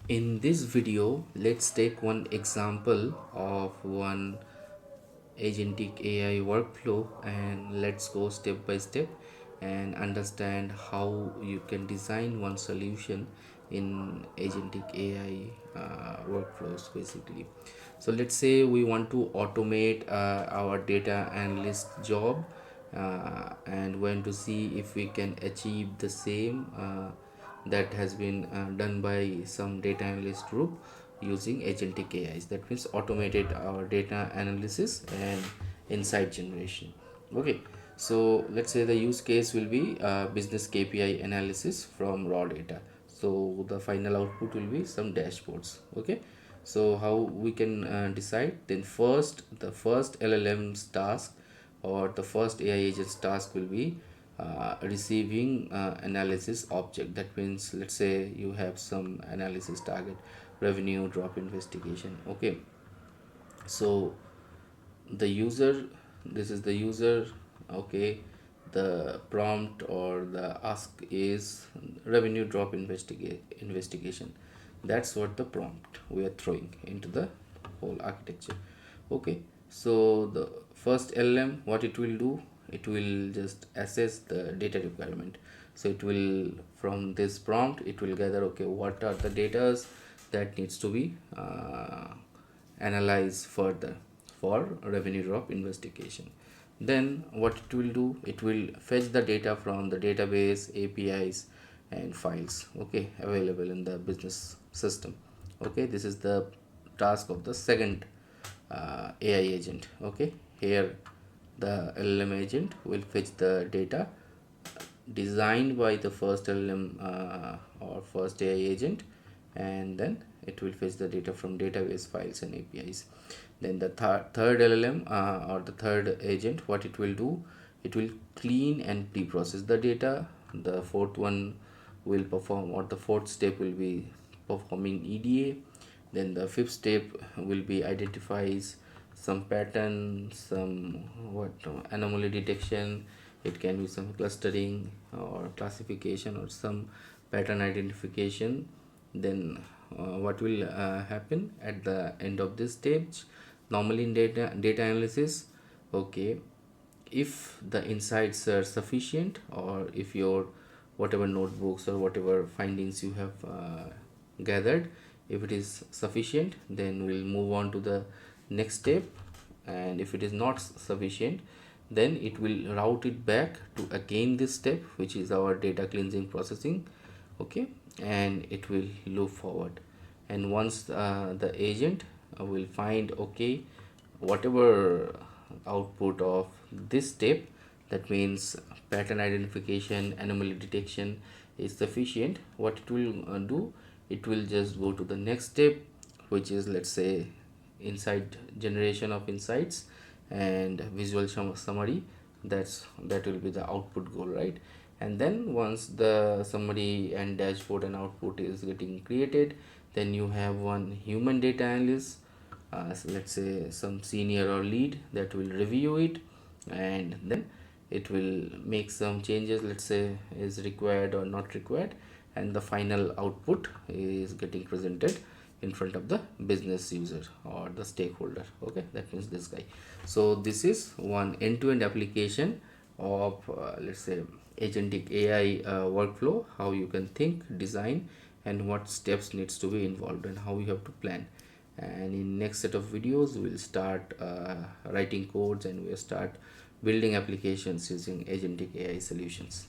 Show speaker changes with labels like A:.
A: In this video, let's take one example of one agentic AI workflow, and let's go step by step and understand how you can design one solution in agentic AI workflows basically. So let's say we want to automate our data analyst job, and want to see if we can achieve the same that has been done by some data analyst group using agentic AIs. That means automated our data analysis and insight generation. Okay, so let's say the use case will be business KPI analysis from raw data. So the final output will be some dashboards. Okay, so how we can decide? Then first, the first LLM's task or the first AI agent's task will be receiving analysis object. That means let's say you have some analysis target, revenue drop investigation. Okay, so the user, this is the user. Okay, the prompt or the ask is revenue drop investigation. That's what the prompt we are throwing into the whole architecture. Okay, so the first LM, what it will do, it will just assess the data requirement. So it will, from this prompt, it will gather, okay, what are the datas that needs to be analyzed further for revenue drop investigation. Then what it will do, it will fetch the data from the database, APIs and files, okay, available in the business system. Okay, this is the task of the second AI agent. Okay, here the LLM agent will fetch the data designed by the first LLM or first AI agent, and then it will fetch the data from database files and APIs. Then the third LLM or the third agent, what it will do, it will clean and pre-process the data. The fourth one will perform, or the fourth step will be performing EDA. Then the fifth step will be identifies some pattern, some what anomaly detection. It can be some clustering or classification or some pattern identification. Then what will happen at the end of this stage, normally in data analysis? Okay, if the insights are sufficient, or if your whatever notebooks or whatever findings you have gathered, if it is sufficient, then we'll move on to the next step. And if it is not sufficient, then it will route it back to again this step, which is our data cleansing processing. Okay, and it will loop forward. And once the agent will find, okay, whatever output of this step, that means pattern identification, anomaly detection is sufficient, what it will do, it will just go to the next step, which is, let's say, insight generation of insights and visual summary. That will be the output goal, right? And then once the summary and dashboard and output is getting created, then you have one human data analyst, so let's say some senior or lead, that will review it, and then it will make some changes, let's say is required or not required, and the final output is getting presented in front of the business user or the stakeholder. Okay, that means this guy. So this is one end-to-end application of let's say agentic AI workflow, how you can think, design, and what steps needs to be involved and how you have to plan. And in next set of videos we'll start writing codes, and we'll start building applications using agentic AI solutions.